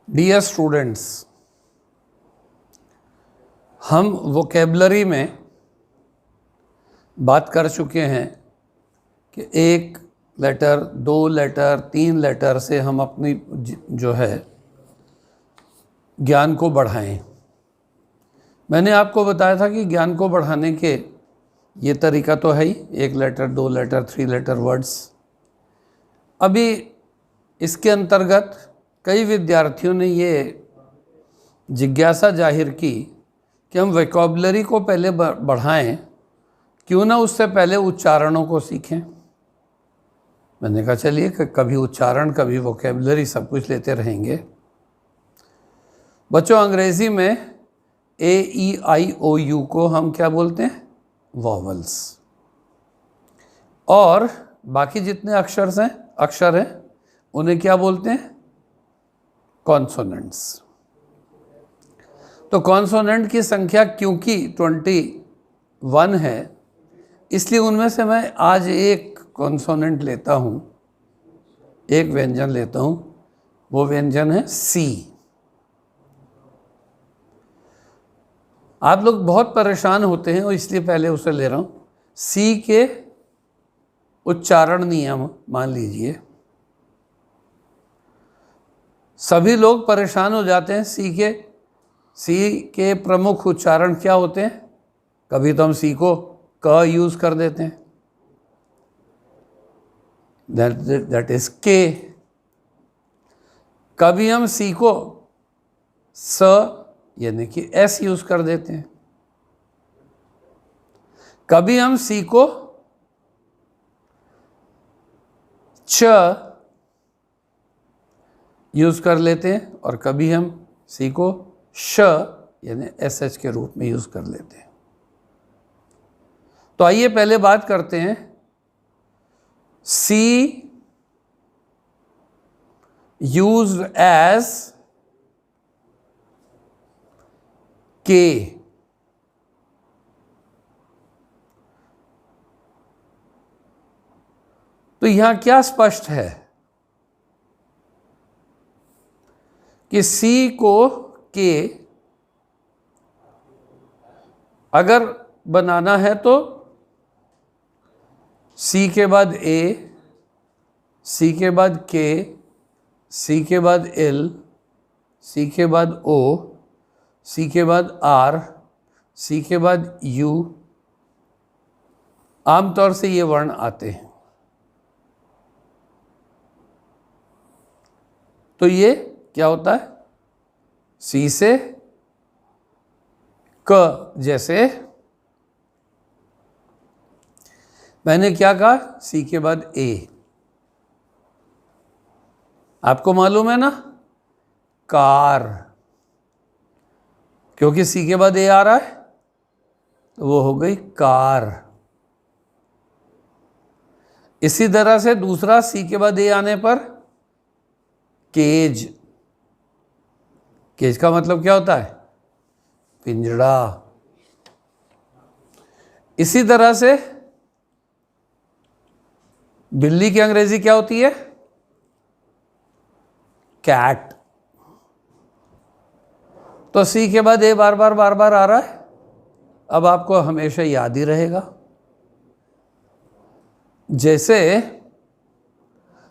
Dear students, हम vocabulary में बात कर चुके हैं कि एक लेटर, दो लेटर, तीन लेटर से हम अपनी जो है ज्ञान को बढ़ाएं। मैंने आपको बताया था कि ज्ञान को बढ़ाने के ये तरीका तो है ही, एक लेटर, दो लेटर, थ्री लेटर वर्ड्स। अभी इसके अंतर्गत कई विद्यार्थियों ने ये जिज्ञासा जाहिर की कि हम वोकैबुलरी को पहले बढ़ाएं, क्यों ना उससे पहले उच्चारणों को सीखें। मैंने कहा चलिए कभी उच्चारण, कभी वोकैबुलरी, सब कुछ लेते रहेंगे। बच्चों, अंग्रेज़ी में AEIOU को हम क्या बोलते हैं? वॉवल्स। और बाकी जितने अक्षर हैं उन्हें क्या बोलते हैं? कॉन्सोनेंट्स। तो कॉन्सोनेंट की संख्या क्योंकि 21 है, इसलिए उनमें से मैं आज एक कॉन्सोनेंट लेता हूँ, एक व्यंजन लेता हूँ। वो व्यंजन है सी। आप लोग बहुत परेशान होते हैं और इसलिए पहले उसे ले रहा हूँ। सी के उच्चारण नियम मान लीजिए। सभी लोग परेशान हो जाते हैं। सी के प्रमुख उच्चारण क्या होते हैं? कभी तो हम सी को क यूज कर देते हैं, दैट इज के। कभी हम सी को स यानी कि एस यूज कर देते हैं। कभी हम सी को च यूज कर लेते हैं और कभी हम सी को श यानी SH के रूप में यूज कर लेते हैं। तो आइए पहले बात करते हैं सी यूज्ड एज के। तो यहां क्या स्पष्ट है कि सी को के अगर बनाना है तो सी के बाद ए, सी के बाद के, सी के बाद एल, सी के बाद ओ, सी के बाद आर, सी के बाद यू, आमतौर से ये वर्ण आते हैं। तो ये क्या होता है? सी से क, जैसे मैंने क्या कहा? सी के बाद ए। आपको मालूम है ना, कार, क्योंकि सी के बाद ए आ रहा है तो वो हो गई कार। इसी तरह से दूसरा सी के बाद ए आने पर केज। केज का मतलब क्या होता है? पिंजड़ा। इसी तरह से बिल्ली की अंग्रेजी क्या होती है? कैट। तो सी के बाद ए बार बार आ रहा है, अब आपको हमेशा याद ही रहेगा। जैसे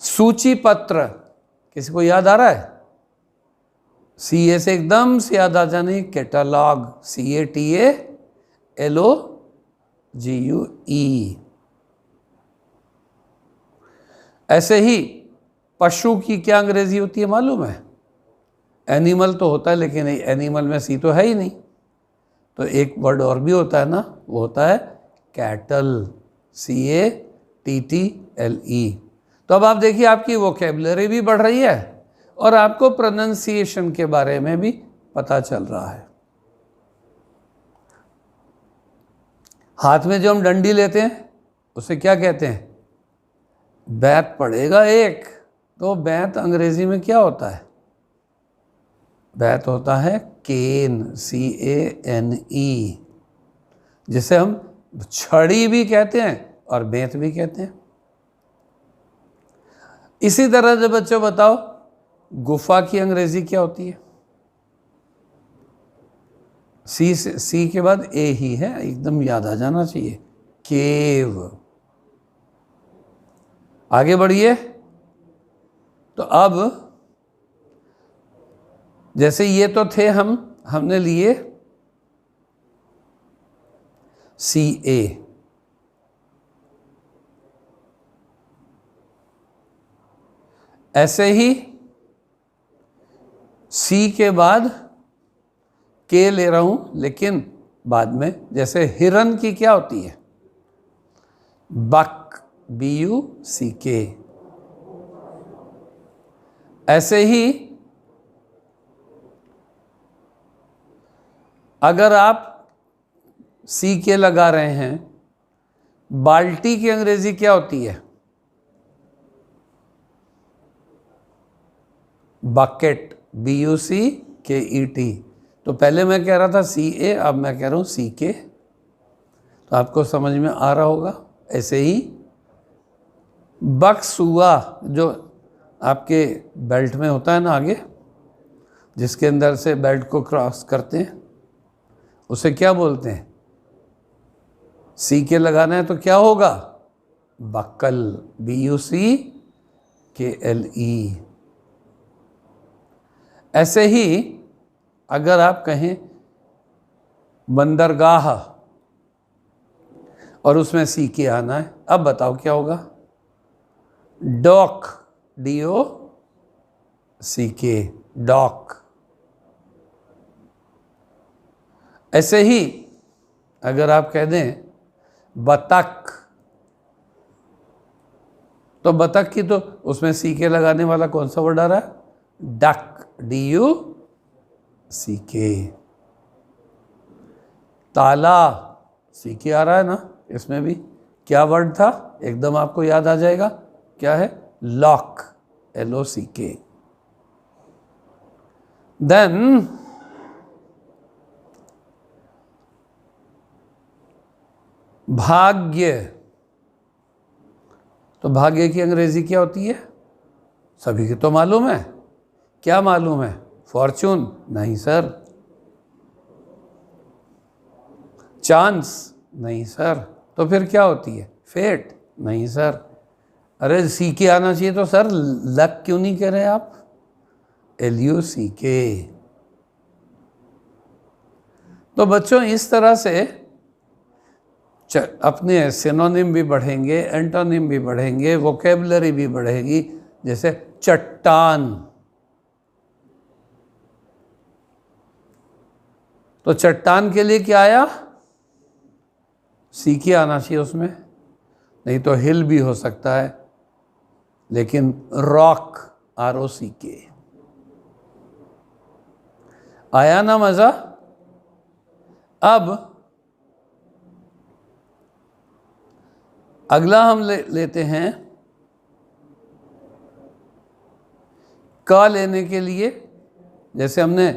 सूची पत्र, किसी को याद आ रहा है? CA से एकदम से याद आ जाने, कैटलॉग, CATALOGUE। ऐसे ही पशु की क्या अंग्रेजी होती है मालूम है? एनिमल तो होता है, लेकिन एनिमल में सी तो है ही नहीं, तो एक वर्ड और भी होता है ना, वो होता है कैटल, CATTLE। तो अब आप देखिए, आपकी वोकैबुलरी भी बढ़ रही है और आपको प्रोनंसिएशन के बारे में भी पता चल रहा है। हाथ में जो हम डंडी लेते हैं उसे क्या कहते हैं? बैत पड़ेगा एक। तो बैत अंग्रेजी में क्या होता है? बैत होता है केन, CANE, जिसे हम छड़ी भी कहते हैं और बेंत भी कहते हैं। इसी तरह से बच्चों बताओ, गुफा की अंग्रेजी क्या होती है? सी के बाद ए ही है, एकदम याद आ जाना चाहिए, केव। आगे बढ़िए। तो अब जैसे ये तो थे, हमने लिए सी ए, ऐसे ही सी के बाद के ले रहा हूं, लेकिन बाद में। जैसे हिरन की क्या होती है? बक, BUCK। ऐसे ही अगर आप सी के लगा रहे हैं, बाल्टी की अंग्रेजी क्या होती है? Bucket, BUCKET। तो पहले मैं कह रहा था CA, अब मैं कह रहा हूं CK। तो आपको समझ में आ रहा होगा। ऐसे ही बक्सुआ, जो आपके बेल्ट में होता है ना आगे, जिसके अंदर से बेल्ट को क्रॉस करते हैं, उसे क्या बोलते हैं? CK लगाना है तो क्या होगा? Buckle, BUCKLE। ऐसे ही अगर आप कहें बंदरगाह और उसमें CK आना है, अब बताओ क्या होगा? Dock, DOCK, dock. ऐसे ही अगर आप कह दें बतख, तो बतख की तो उसमें CK लगाने वाला कौन सा वर्ड आ रहा है? Duck, DUCK। ताला, CK आ रहा है ना, इसमें भी क्या वर्ड था? एकदम आपको याद आ जाएगा, क्या है? Lock, LOCK। देन भाग्य, तो भाग्य की अंग्रेजी क्या होती है? सभी को तो मालूम है। क्या मालूम है? फॉर्चून? नहीं सर। चांस? नहीं सर। तो फिर क्या होती है? फेट? नहीं सर। अरे CK आना चाहिए तो सर लक क्यों नहीं कह रहे आप? LUCK। तो बच्चों इस तरह से अपने सिनोनिम भी बढ़ेंगे, एंटोनिम भी बढ़ेंगे, वोकेबलरी भी बढ़ेगी। जैसे चट्टान, तो चट्टान के लिए क्या आया? CK आना चाहिए उसमें, नहीं तो हिल भी हो सकता है, लेकिन रॉक, ROCK। आया ना मजा? अब अगला हम लेते हैं का लेने के लिए। जैसे हमने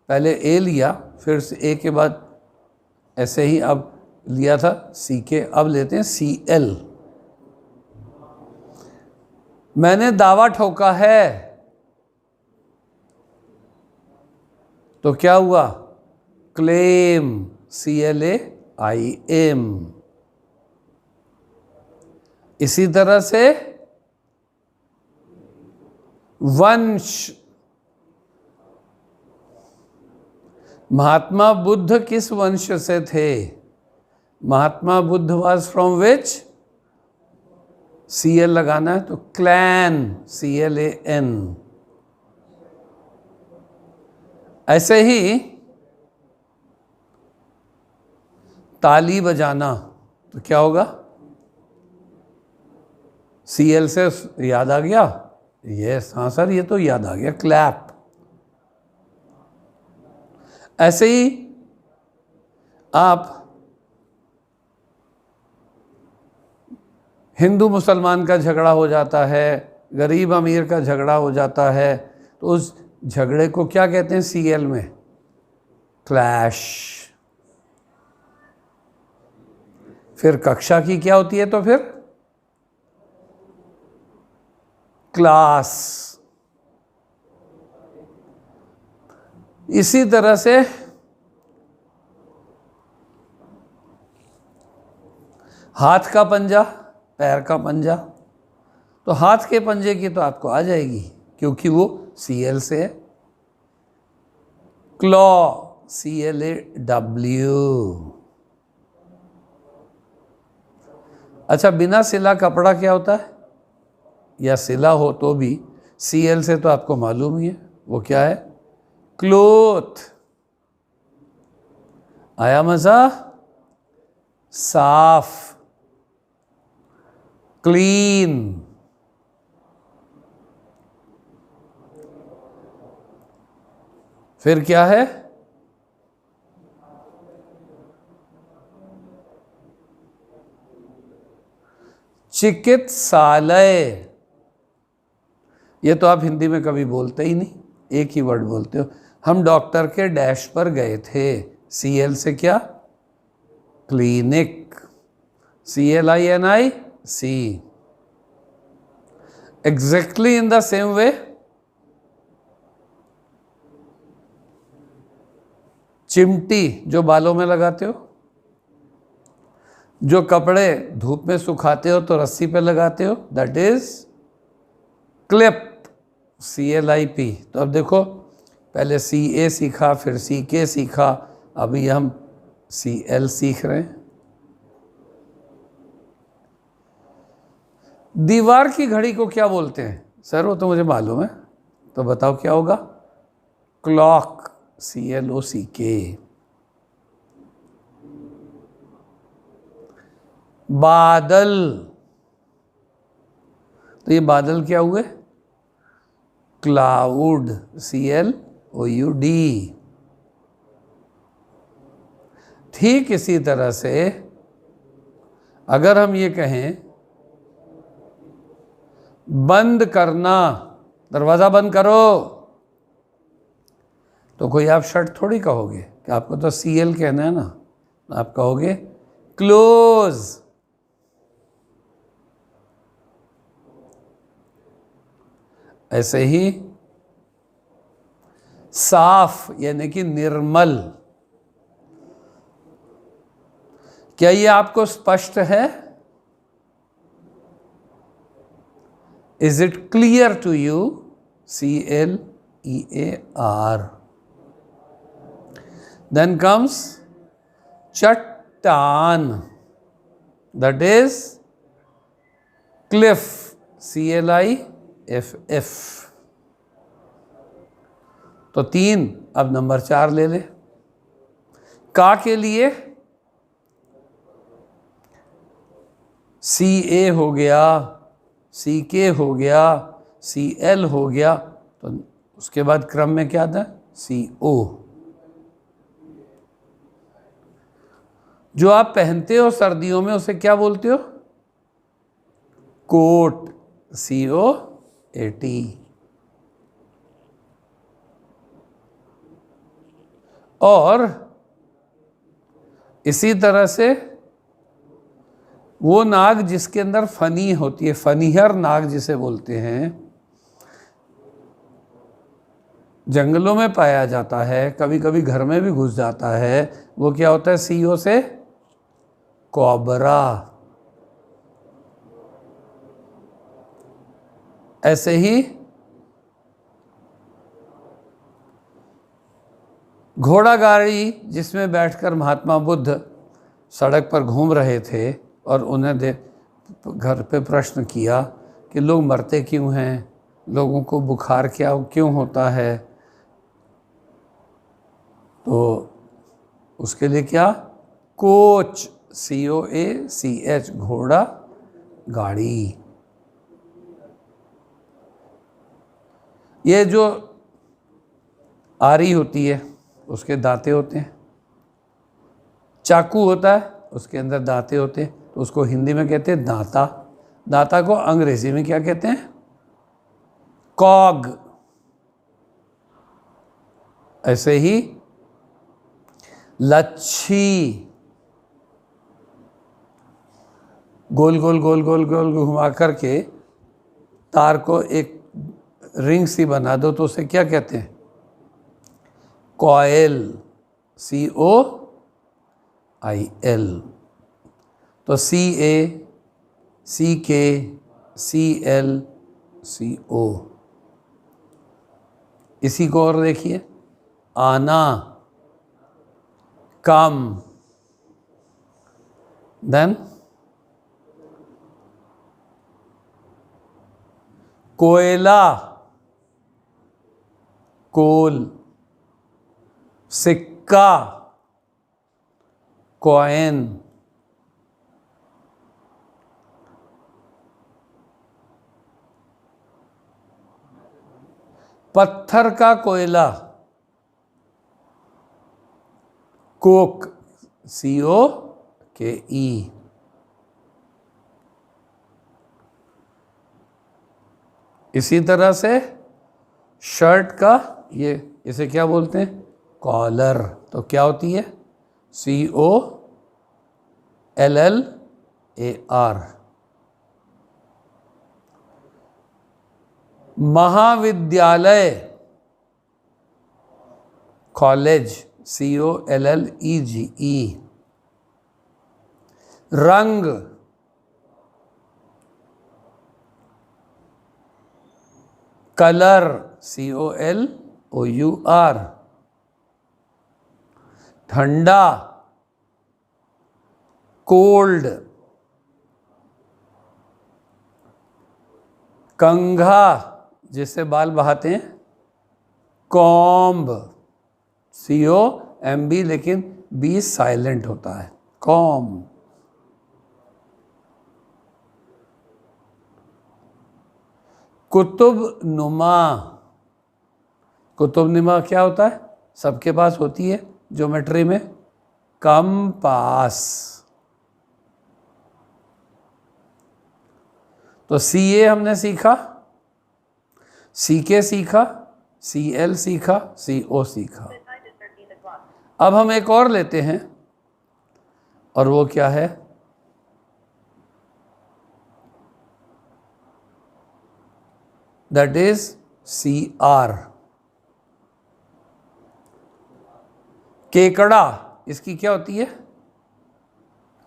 पहले A लिया, फिर से A के बाद ऐसे ही अब लिया था CK, अब लेते हैं CL। मैंने दावा ठोका है, तो क्या हुआ? Claim, CLAIM। इसी तरह से वंश, महात्मा बुद्ध किस वंश से थे? Mahatma Buddha was from which? CL लगाना है तो क्लैन, CLAN। ऐसे ही ताली बजाना, तो क्या होगा? CL से याद आ गया? यस, हाँ सर, ये तो याद आ गया, क्लैप। ऐसे ही आप हिंदू मुसलमान का झगड़ा हो जाता है, गरीब अमीर का झगड़ा हो जाता है, तो उस झगड़े को क्या कहते हैं CL में? क्लैश। फिर कक्षा की क्या होती है? तो फिर क्लास। इसी तरह से हाथ का पंजा, पैर का पंजा, तो हाथ के पंजे की तो आपको आ जाएगी क्योंकि वो Cl से है। Claw, CLAW। अच्छा, बिना सिला कपड़ा क्या होता है, या सिला हो तो भी Cl से तो आपको मालूम ही है, वो क्या है, क्लोथ। आया मजा? साफ, क्लीन। फिर क्या है, चिकित्सालय। ये तो आप हिंदी में कभी बोलते ही नहीं, एक ही वर्ड बोलते हो। हम डॉक्टर के डैश पर गए थे, Cl से क्या, clinic, CLINIC। Exactly in the same way चिमटी जो बालों में लगाते हो, जो कपड़े धूप में सुखाते हो तो रस्सी पे लगाते हो, दैट इज क्लिप, CLIP। तो अब देखो, पहले CA सीखा, फिर CK सीखा, अभी हम CL सीख रहे हैं। दीवार की घड़ी को क्या बोलते हैं? सर वो तो मुझे मालूम है, तो बताओ क्या होगा, क्लॉक, CLOCK। बादल, तो ये बादल क्या हुए, क्लाउड, CLOUD। ठीक इसी तरह से अगर हम ये कहें बंद करना, दरवाजा बंद करो, तो कोई आप शर्ट थोड़ी कहोगे, कि आपको तो CL कहना है ना, आप कहोगे क्लोज। ऐसे ही साफ यानी कि निर्मल। क्या ये आपको स्पष्ट है? Is it clear to you? CLEAR। Then comes चट्टान, दैट इज क्लिफ, CLIFF। तो 3, अब नंबर 4 ले ले। का के लिए CA हो गया, CK हो गया, CL हो गया, तो उसके बाद क्रम में क्या था, CO। जो आप पहनते हो सर्दियों में उसे क्या बोलते हो, कोट, COAT। और इसी तरह से वो नाग जिसके अंदर फनी होती है, फनीहर नाग जिसे बोलते हैं, जंगलों में पाया जाता है, कभी कभी घर में भी घुस जाता है, वो क्या होता है, CO से कोबरा। ऐसे ही घोड़ा गाड़ी जिसमें बैठकर महात्मा बुद्ध सड़क पर घूम रहे थे और उन्हें घर पे प्रश्न किया कि लोग मरते क्यों हैं, लोगों को बुखार क्यों होता है, तो उसके लिए क्या, कोच, COACH, घोड़ा गाड़ी। ये जो आरी होती है उसके दांते होते हैं, चाकू होता है उसके अंदर दांते होते हैं, तो उसको हिंदी में कहते हैं दांता। दांता को अंग्रेजी में क्या कहते हैं, कॉग। ऐसे ही लच्छी, गोल गोल गोल गोल गोल घुमा करके तार को एक रिंग सी बना दो तो उसे क्या कहते हैं, कॉयल, COIL। तो CACKCLCO। इसी को और देखिए, आना, कम, देन कोयला, कोल, सिक्का, कॉइन, पत्थर का कोयला, कोक, COKE। इसी तरह से शर्ट का ये, इसे क्या बोलते हैं, कॉलर। तो क्या होती है, COLLAR। महाविद्यालय, कॉलेज, COLLEGE। रंग, कलर, COLOUR। ठंडा, कोल्ड। कंघा, जिससे बाल बहाते हैं, कॉम्ब, COMB, लेकिन B साइलेंट होता है, कॉम्ब। कुतुब नुमा, कुतुब नुमा क्या होता है, सबके पास होती है ज्योमेट्री में, कंपास। तो CA हमने सीखा, CK सीखा, CL सीखा, CO सीखा। अब हम एक और लेते हैं, और वो क्या है, दैट इज CR, केकड़ा। इसकी क्या होती है,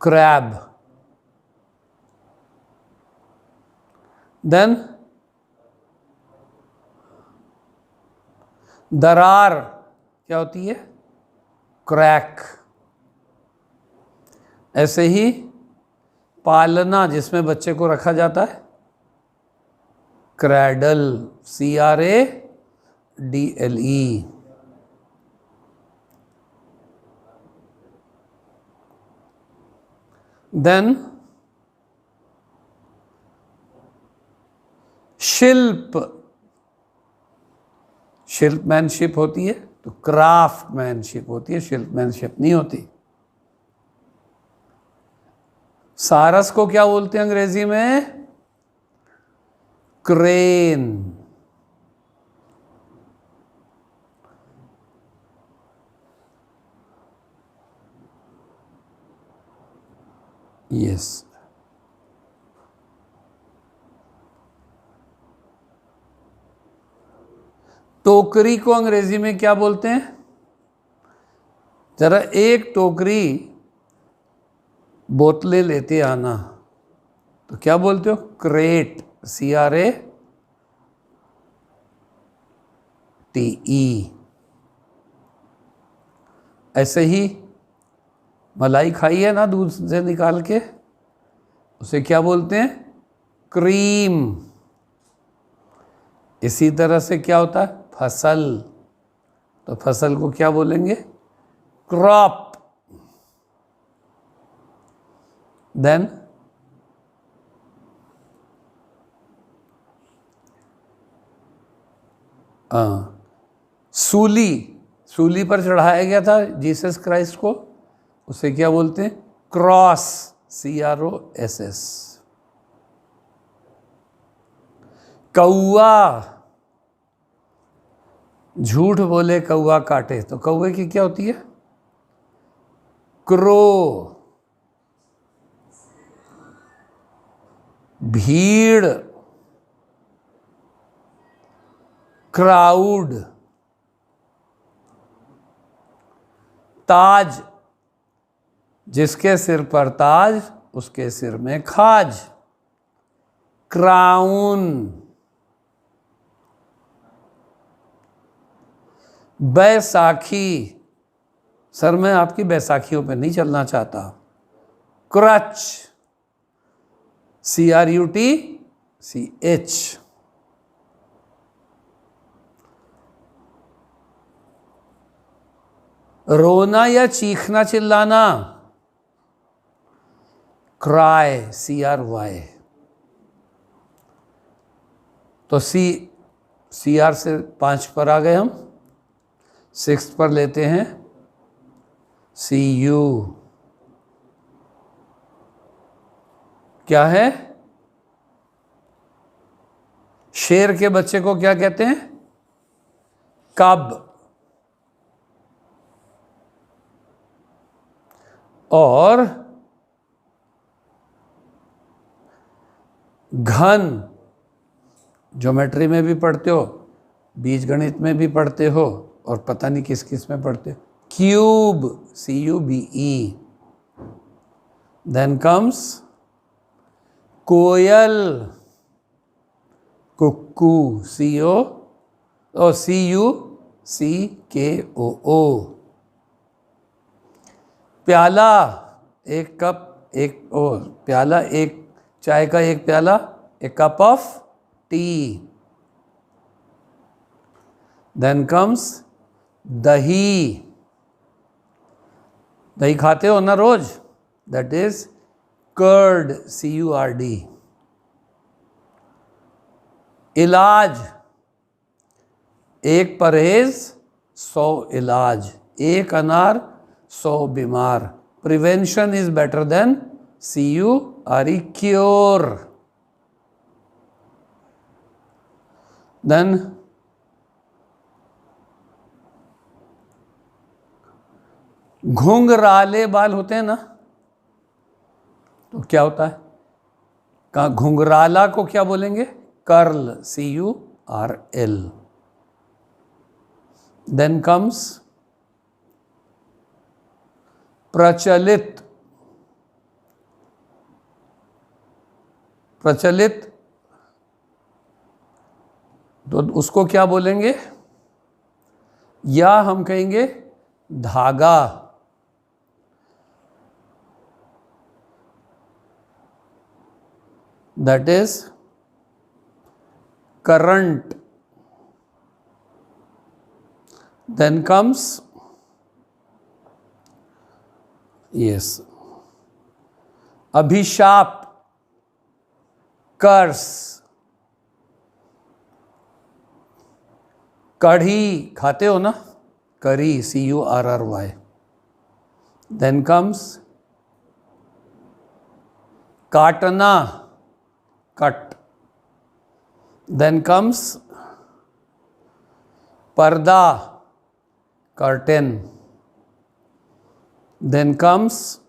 क्रैब। देन दरार क्या होती है, क्रैक। ऐसे ही पालना, जिसमें बच्चे को रखा जाता है, क्रैडल, CRADLE। देन शिल्प, शिल्पमैनशिप होती है, तो क्राफ्टमैनशिप होती है, शिल्पमैनशिप नहीं होती। सारस को क्या बोलते हैं अंग्रेजी में, क्रेन। यस। टोकरी को अंग्रेजी में क्या बोलते हैं, जरा एक टोकरी बोतलें लेते आना, तो क्या बोलते हो, क्रेट, CRATE। ऐसे ही मलाई खाई है ना दूध से निकाल के, उसे क्या बोलते हैं, क्रीम। इसी तरह से क्या होता है, फसल, तो फसल को क्या बोलेंगे, क्रॉप। देन सूली, सूली पर चढ़ाया गया था जीसस क्राइस्ट को, उसे क्या बोलते हैं, क्रॉस, CROSS। कौआ, झूठ बोले कौआ काटे, तो कौए की क्या होती है, क्रो। भीड़, क्राउड। ताज, जिसके सिर पर ताज उसके सिर में खाज। क्राउन। बैसाखी, सर मैं आपकी बैसाखियों पे नहीं चलना चाहता। Crutch, CRUTCH। रोना या चीखना चिल्लाना, क्राई, CRY। तो CR से 5 पर आ गए हम, 6 पर लेते हैं CU। क्या है? शेर के बच्चे को क्या कहते हैं? कब। और घन, ज्योमेट्री में भी पढ़ते हो, बीजगणित में भी पढ़ते हो, और पता नहीं किस किस में पढ़ते हो। Cube, CUBE। देन कम्स कोयल, कुक्कू, CUCKOO। प्याला, एक कप, प्याला, एक चाय का एक प्याला, a cup of tea. Then comes दही, दही खाते हो ना रोज, दैट इज कर्ड, CURD। इलाज, एक परहेज 100 इलाज, एक अनार 100 बीमार। Prevention is better than CURE, cure. Then घुंघराले बाल होते हैं ना, तो क्या होता है? कहाँ घुंघराला को क्या बोलेंगे? Curl, CURL। देन कम्स प्रचलित, प्रचलित तो उसको क्या बोलेंगे? या हम कहेंगे धागा। That is current. Then comes yes अभिशाप, कर्स। कढ़ी खाते हो ना, करी, CURRY। देन कम्स काटना, कट। देन कम्स पर्दा, कर्टेन। देन कम्स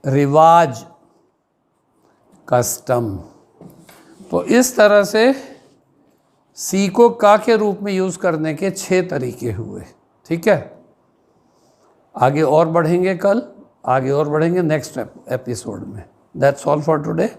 रिवाज, कस्टम। तो इस तरह से सी को का के रूप में यूज करने के 6 तरीके हुए। ठीक है, आगे और बढ़ेंगे, कल आगे और बढ़ेंगे नेक्स्ट एपिसोड में। That's all for today.